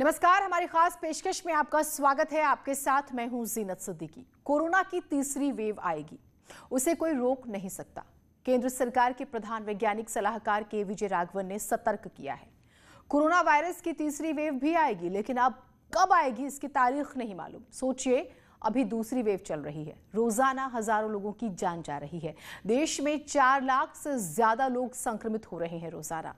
नमस्कार, हमारी खास पेशकश में आपका स्वागत है। आपके साथ मैं हूं जीनत सिद्दीकी। कोरोना की तीसरी वेव आएगी, उसे कोई रोक नहीं सकता। केंद्र सरकार के प्रधान वैज्ञानिक सलाहकार के विजय राघवन ने सतर्क किया है। कोरोना वायरस की तीसरी वेव भी आएगी, लेकिन अब कब आएगी इसकी तारीख नहीं मालूम। सोचिए, अभी दूसरी वेव चल रही है, रोजाना हजारों लोगों की जान जा रही है। देश में 4 लाख से ज्यादा लोग संक्रमित हो रहे हैं रोजाना।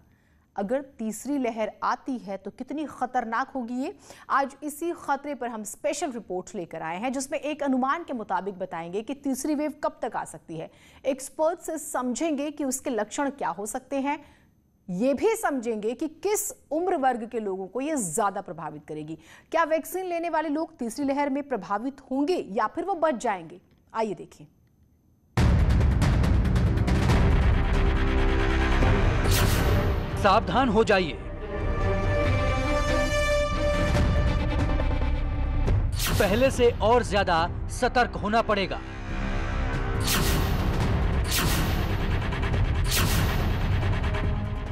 अगर तीसरी लहर आती है तो कितनी खतरनाक होगी ये, आज इसी खतरे पर हम स्पेशल रिपोर्ट लेकर आए हैं, जिसमें एक अनुमान के मुताबिक बताएंगे कि तीसरी वेव कब तक आ सकती है। एक्सपर्ट से समझेंगे कि उसके लक्षण क्या हो सकते हैं, ये भी समझेंगे कि किस उम्र वर्ग के लोगों को ये ज्यादा प्रभावित करेगी। क्या वैक्सीन लेने वाले लोग तीसरी लहर में प्रभावित होंगे या फिर वो बच जाएंगे? आइए देखिए। सावधान हो जाइए। पहले से और ज्यादा सतर्क होना पड़ेगा।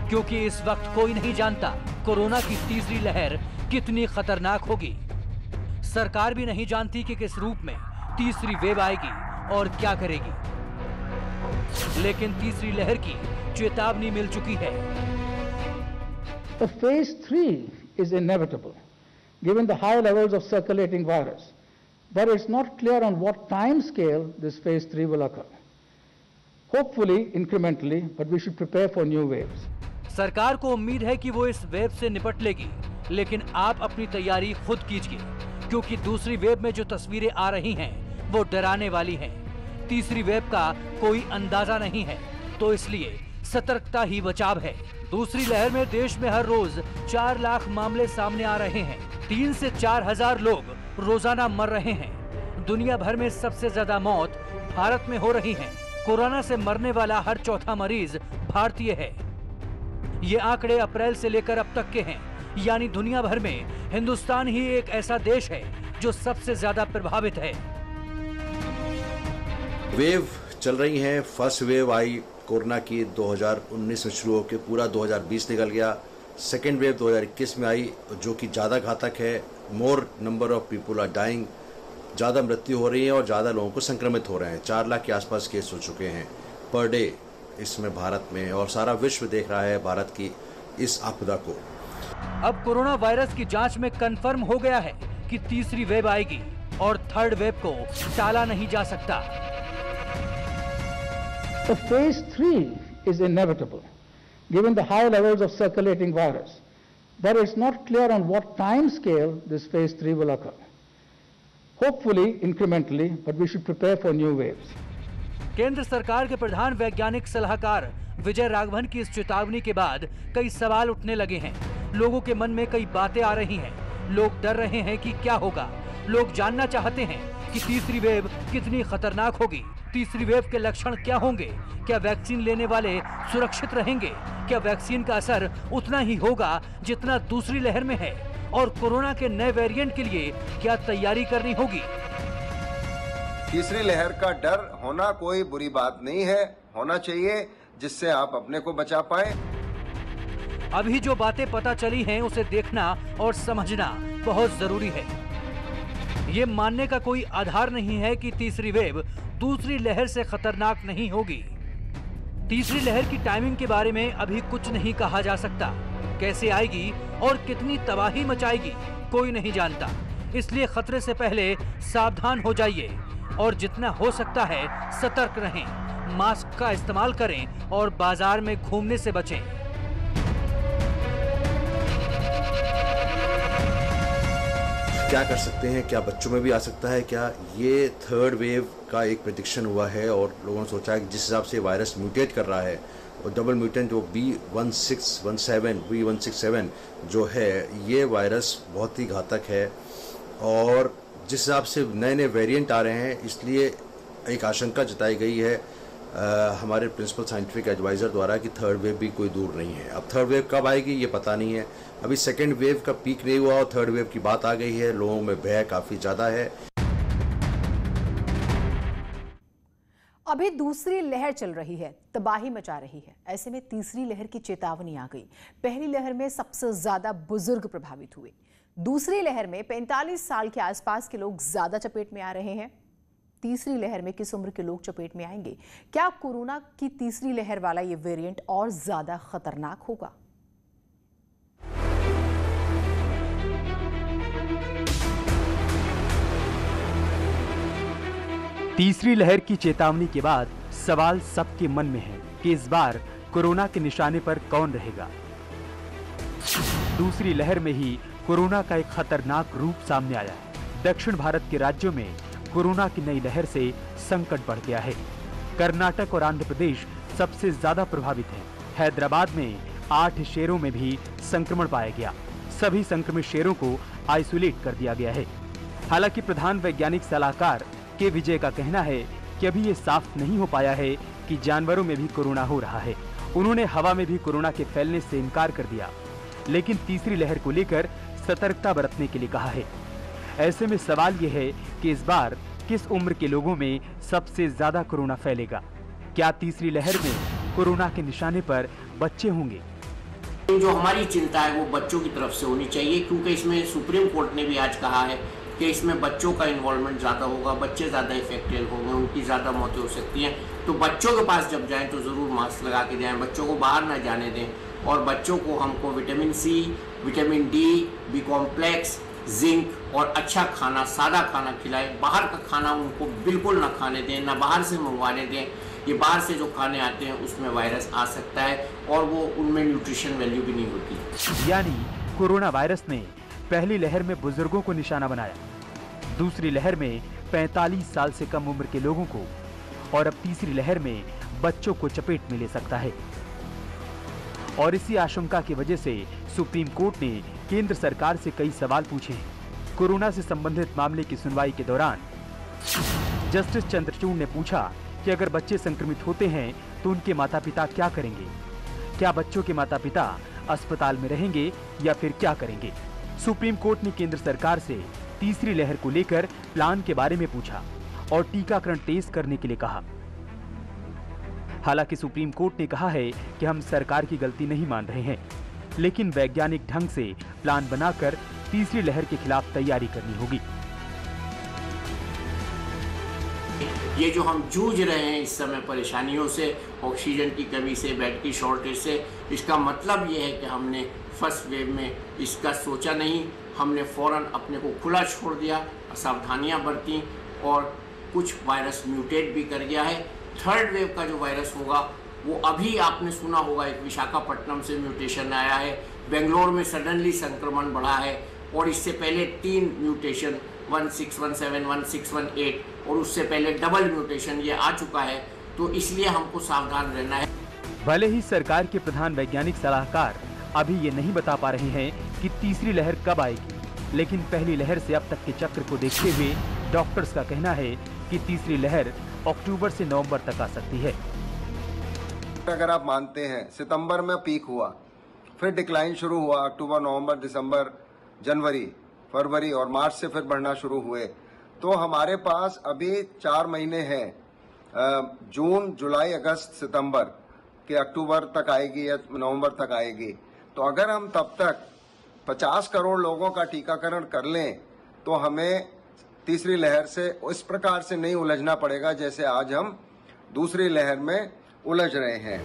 क्योंकि इस वक्त कोई नहीं जानता कोरोना की तीसरी लहर कितनी खतरनाक होगी। सरकार भी नहीं जानती कि किस रूप में तीसरी वेव आएगी और क्या करेगी। लेकिन तीसरी लहर की चेतावनी मिल चुकी है। The phase 3 is inevitable, given the high levels of circulating virus, but it's not clear on what time scale this phase 3 will occur. Hopefully incrementally, but we should prepare for new waves. सरकार को उम्मीद है कि वो इस wave से निपट लेगी, लेकिन आप अपनी तैयारी खुद कीजिए, क्योंकि दूसरी वेव में जो तस्वीरें आ रही हैं, वो डराने वाली हैं। तीसरी वेव का कोई अंदाजा नहीं है, तो इसलिए सतर्कता ही बचाव है। दूसरी लहर में देश में हर रोज 4 लाख मामले सामने आ रहे हैं। 3 से 4 हजार लोग रोजाना मर रहे हैं। दुनिया भर में सबसे ज्यादा मौत भारत में हो रही है। कोरोना से मरने वाला हर चौथा मरीज भारतीय है। ये आंकड़े अप्रैल से लेकर अब तक के हैं, यानी दुनिया भर में हिंदुस्तान ही एक ऐसा देश है जो सबसे ज्यादा प्रभावित है। वेव चल रही है। फर्स्ट वेव आई कोरोना की 2019 में शुरू होकर पूरा 2020 निकल गया। सेकेंड वेव 2021 में आई, जो कि ज़्यादा घातक है। More number of people are dying, ज़्यादा मृत्यु हो रही है और ज़्यादा लोगों को संक्रमित हो रहे हैं। 4 लाख के आसपास केस हो चुके हैं पर डे इसमें भारत में, और सारा विश्व देख रहा है भारत की इस आपदा को। अब कोरोना वायरस की जांच में कंफर्म हो गया है कि तीसरी वेव आएगी और थर्ड वेव को टाला नहीं जा सकता। The phase 3 is inevitable, given the high levels of circulating virus, but it's not clear on what time scale this phase 3 will occur. Hopefully incrementally, but we should prepare for new waves. केंद्र सरकार के प्रधान वैज्ञानिक सलाहकार विजय राघवन की इस चेतावनी के बाद कई सवाल उठने लगे हैं। लोगों के मन में कई बातें आ रही हैं। लोग डर रहे हैं कि क्या होगा। लोग जानना चाहते हैं कि तीसरी वेव कितनी खतरनाक होगी। तीसरी वेव के लक्षण क्या होंगे? क्या वैक्सीन लेने वाले सुरक्षित रहेंगे? क्या वैक्सीन का असर उतना ही होगा जितना दूसरी लहर में है? और कोरोना के नए वेरिएंट के लिए क्या तैयारी करनी होगी? तीसरी लहर का डर होना कोई बुरी बात नहीं है, होना चाहिए, जिससे आप अपने को बचा पाए। अभी जो बातें पता चली हैं, उसे देखना और समझना बहुत जरूरी है। ये मानने का कोई आधार नहीं है कि तीसरी वेव दूसरी लहर से खतरनाक नहीं होगी। तीसरी लहर की टाइमिंग के बारे में अभी कुछ नहीं कहा जा सकता। कैसे आएगी और कितनी तबाही मचाएगी, कोई नहीं जानता। इसलिए खतरे से पहले सावधान हो जाइए और जितना हो सकता है सतर्क रहें। मास्क का इस्तेमाल करें और बाजार में घूमने से बचें। क्या कर सकते हैं? क्या बच्चों में भी आ सकता है? क्या ये थर्ड वेव का एक प्रेडिक्शन हुआ है और लोगों ने सोचा है कि जिस हिसाब से वायरस म्यूटेट कर रहा है और डबल म्यूटेंट जो B167 जो है, ये वायरस बहुत ही घातक है। और जिस हिसाब से नए नए वेरिएंट आ रहे हैं, इसलिए एक आशंका जताई गई है हमारे प्रिंसिपल साइंटिफिक एडवाइज़र द्वारा कि थर्ड वेव भी कोई दूर नहीं है। अब थर्ड वेव कब आएगी ये पता नहीं है। अभी सेकेंड वेव का पीक नहीं हुआ और थर्ड वेव की बात आ गई है। लोगों में भय काफ़ी ज़्यादा है। अभी दूसरी लहर चल रही है, तबाही मचा रही है। ऐसे में तीसरी लहर की चेतावनी आ गई। पहली लहर में सबसे ज्यादा बुजुर्ग प्रभावित हुए। दूसरी लहर में 45 साल के आसपास के लोग ज्यादा चपेट में आ रहे हैं। तीसरी लहर में किस उम्र के लोग चपेट में आएंगे? क्या कोरोना की तीसरी लहर वाला ये वेरिएंट और ज्यादा खतरनाक होगा? तीसरी लहर की चेतावनी के बाद सवाल सबके मन में है कि इस बार कोरोना के निशाने पर कौन रहेगा। दूसरी लहर में ही कोरोना का एक खतरनाक रूप सामने आया है। दक्षिण भारत के राज्यों में कोरोना की नई लहर से संकट बढ़ गया है। कर्नाटक और आंध्र प्रदेश सबसे ज्यादा प्रभावित हैं। हैदराबाद में 8 शहरों में भी संक्रमण पाया गया। सभी संक्रमित शहरों को आइसोलेट कर दिया गया है। हालांकि प्रधान वैज्ञानिक सलाहकार के विजय का कहना है कि अभी ये साफ नहीं हो पाया है कि जानवरों में भी कोरोना हो रहा है। उन्होंने हवा में भी कोरोना के फैलने से इनकार कर दिया, लेकिन तीसरी लहर को लेकर सतर्कता बरतने के लिए कहा है। ऐसे में सवाल ये है कि इस बार किस उम्र के लोगों में सबसे ज्यादा कोरोना फैलेगा? क्या तीसरी लहर में कोरोना के निशाने पर बच्चे होंगे? जो हमारी चिंता है वो बच्चों की तरफ से होनी चाहिए, क्योंकि इसमें सुप्रीम कोर्ट ने भी आज कहा है कि इसमें बच्चों का इन्वॉल्वमेंट ज़्यादा होगा, बच्चे ज़्यादा इफेक्टेड होंगे, उनकी ज़्यादा मौतें हो सकती हैं। तो बच्चों के पास जब जाएं तो ज़रूर मास्क लगा के जाएं, बच्चों को बाहर ना जाने दें और बच्चों को हमको vitamin C, vitamin D, B complex, zinc और अच्छा खाना, सादा खाना खिलाएं। बाहर का खाना उनको बिल्कुल ना खाने दें, ना बाहर से मंगवाने दें। ये बाहर से जो खाने आते हैं उसमें वायरस आ सकता है और वो उनमें न्यूट्रिशन वैल्यू भी नहीं होती। यानी कोरोना वायरस ने पहली लहर में बुजुर्गों को निशाना बनाया, दूसरी लहर में 45 साल से कम उम्र के लोगों को, और अब तीसरी लहर में बच्चों को चपेट में ले सकता है। और इसी आशंका की वजह से सुप्रीम कोर्ट ने केंद्र सरकार से कई सवाल पूछे हैं। कोरोना से संबंधित मामले की सुनवाई के दौरान जस्टिस चंद्रचूड़ ने पूछा कि अगर बच्चे संक्रमित होते हैं तो उनके माता पिता क्या करेंगे? क्या बच्चों के माता पिता अस्पताल में रहेंगे या फिर क्या करेंगे? सुप्रीम कोर्ट ने केंद्र सरकार से तीसरी लहर को लेकर प्लान के बारे में पूछा और टीकाकरण तेज करने के लिए कहा। हालांकि सुप्रीम कोर्ट ने कहा है कि हम सरकार की गलती नहीं मान रहे हैं, लेकिन वैज्ञानिक ढंग से प्लान बनाकर तीसरी लहर के खिलाफ तैयारी करनी होगी। ये जो हम जूझ रहे हैं इस समय परेशानियों से, ऑक्सीजन की कमी से, बेड की शॉर्टेज से, इसका मतलब ये है कि हमने फर्स्ट वेव में इसका सोचा नहीं, हमने फौरन अपने को खुला छोड़ दिया, सावधानियां बरती और कुछ वायरस म्यूटेट भी कर गया है। थर्ड वेव का जो वायरस होगा वो अभी आपने सुना होगा, एक विशाखापट्टनम से म्यूटेशन आया है, बेंगलोर में सडनली संक्रमण बढ़ा है और इससे पहले 3 म्यूटेशन 1617, 1618 और उससे पहले डबल म्यूटेशन ये आ चुका है। तो इसलिए हमको सावधान रहना है। भले ही सरकार के प्रधान वैज्ञानिक सलाहकार अभी ये नहीं बता पा रहे हैं कि तीसरी लहर कब आएगी, लेकिन पहली लहर से अब तक के चक्र को देखते हुए डॉक्टर्स का कहना है कि तीसरी लहर अक्टूबर से नवंबर तक आ सकती है। अगर आप मानते हैं सितंबर में पीक हुआ, फिर डिक्लाइन शुरू हुआ, अक्टूबर, नवंबर, दिसंबर, जनवरी, फरवरी और मार्च से फिर बढ़ना शुरू हुए, तो हमारे पास अभी 4 महीने हैं, जून, जुलाई, अगस्त, सितंबर के अक्टूबर तक आएगी या नवंबर तक आएगी। तो अगर हम तब तक 50 करोड़ लोगों का टीकाकरण कर लें तो हमें तीसरी लहर से इस प्रकार से नहीं उलझना पड़ेगा जैसे आज हम दूसरी लहर में उलझ रहे हैं।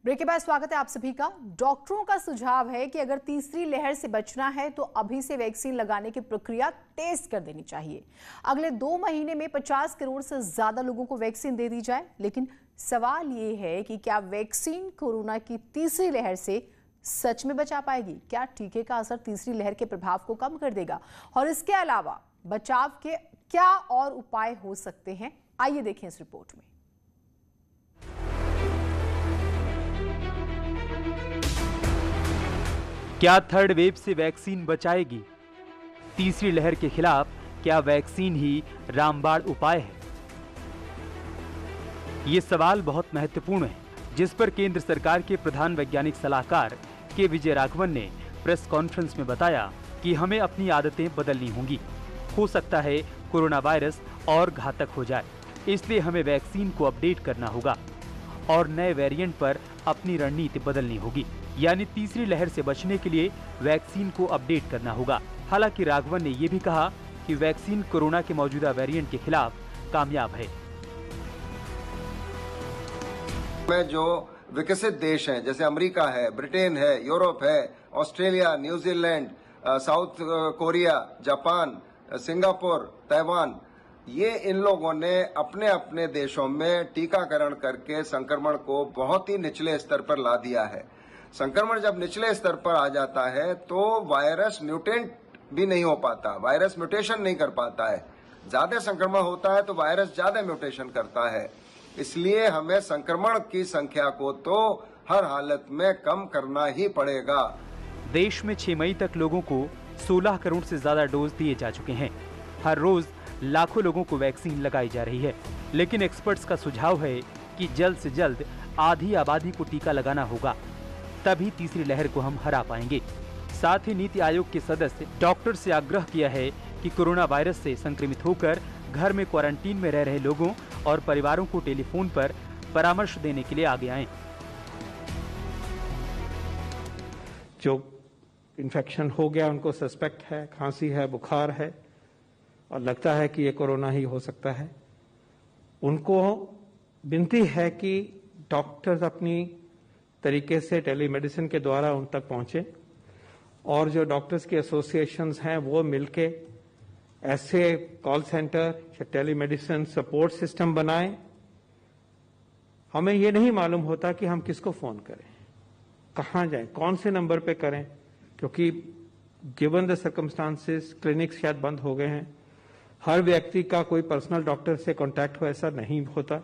ब्रेक के बाद स्वागत है आप सभी का। डॉक्टरों का सुझाव है कि अगर तीसरी लहर से बचना है तो अभी से वैक्सीन लगाने की प्रक्रिया तेज कर देनी चाहिए। अगले 2 महीने में 50 करोड़ से ज्यादा लोगों को वैक्सीन दे दी जाए। लेकिन सवाल ये है कि क्या वैक्सीन कोरोना की तीसरी लहर से सच में बचा पाएगी? क्या टीके का असर तीसरी लहर के प्रभाव को कम कर देगा? और इसके अलावा बचाव के क्या और उपाय हो सकते हैं? आइए देखें इस रिपोर्ट में। क्या थर्ड वेव से वैक्सीन बचाएगी? तीसरी लहर के खिलाफ क्या वैक्सीन ही रामबाण उपाय है? ये सवाल बहुत महत्वपूर्ण है, जिस पर केंद्र सरकार के प्रधान वैज्ञानिक सलाहकार के विजय राघवन ने प्रेस कॉन्फ्रेंस में बताया कि हमें अपनी आदतें बदलनी होंगी। हो सकता है कोरोना वायरस और घातक हो जाए, इसलिए हमें वैक्सीन को अपडेट करना होगा और नए वेरिएंट पर अपनी रणनीति बदलनी होगी। यानी तीसरी लहर से बचने के लिए वैक्सीन को अपडेट करना होगा। हालांकि राघवन ने ये भी कहा कि वैक्सीन कोरोना के मौजूदा वेरिएंट के खिलाफ कामयाब है। में जो विकसित देश हैं, जैसे अमेरिका है, ब्रिटेन है, यूरोप है, Australia, New Zealand, south Korea, Japan, Singapore, Taiwan, ये इन लोगों ने अपने अपने देशों में टीकाकरण करके संक्रमण को बहुत ही निचले स्तर पर ला दिया है। संक्रमण जब निचले स्तर पर आ जाता है तो वायरस म्यूटेंट भी नहीं हो पाता, वायरस म्यूटेशन नहीं कर पाता है। ज्यादा संक्रमण होता है तो वायरस ज्यादा म्यूटेशन करता है। इसलिए हमें संक्रमण की संख्या को तो हर हालत में कम करना ही पड़ेगा। देश में 6 मई तक लोगों को 16 करोड़ से ज्यादा डोज दिए जा चुके हैं। हर रोज लाखों लोगों को वैक्सीन लगाई जा रही है, लेकिन एक्सपर्ट्स का सुझाव है कि जल्द से जल्द आधी आबादी को टीका लगाना होगा, तभी तीसरी लहर को हम हरा पाएंगे। साथ ही नीति आयोग के सदस्य डॉक्टर से आग्रह किया है कि कोरोना वायरस से संक्रमित होकर घर में क्वारंटीन में रह रहे लोगों और परिवारों को टेलीफोन पर परामर्श देने के लिए आगे आएं। जो इन्फेक्शन हो गया, उनको सस्पेक्ट है, खांसी है, बुखार है और लगता है कि ये कोरोना ही हो सकता है, उनको विनती है कि डॉक्टर्स अपनी तरीके से टेलीमेडिसिन के द्वारा उन तक पहुंचे और जो डॉक्टर्स की एसोसिएशंस हैं वो मिलके ऐसे कॉल सेंटर या टेलीमेडिसिन सपोर्ट सिस्टम बनाएं। हमें ये नहीं मालूम होता कि हम किसको फोन करें, कहाँ जाएं, कौन से नंबर पे करें, क्योंकि गिवन द सर्कमस्टांसेस क्लिनिक्स शायद बंद हो गए हैं, हर व्यक्ति का कोई पर्सनल डॉक्टर से कांटेक्ट हो ऐसा नहीं होता।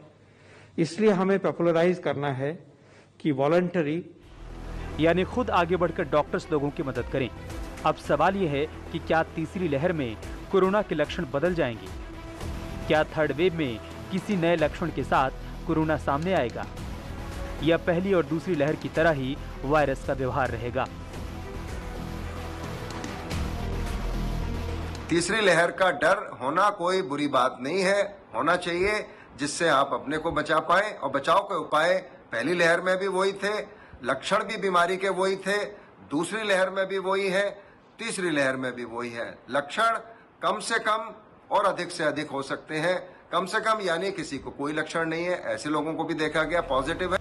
इसलिए हमें पॉपुलराइज करना है कि वॉलंटरी यानी खुद आगे बढ़कर डॉक्टर्स लोगों की मदद करें। अब सवाल यह है कि क्या तीसरी लहर में कोरोना के लक्षण बदल जाएंगे? क्या थर्ड वेव में किसी नए लक्षण के साथ कोरोना सामने आएगा या पहली और दूसरी लहर की तरह ही वायरस का व्यवहार रहेगा? तीसरी लहर का डर होना कोई बुरी बात नहीं है, होना चाहिए, जिससे आप अपने को बचा पाए। और बचाव के उपाय पहली लहर में भी वही थे, लक्षण भी बीमारी के वही थे, दूसरी लहर में भी वही है, तीसरी लहर में भी वही है। लक्षण कम से कम और अधिक से अधिक हो सकते हैं। कम से कम यानी किसी को कोई लक्षण नहीं है, ऐसे लोगों को भी देखा गया पॉजिटिव है।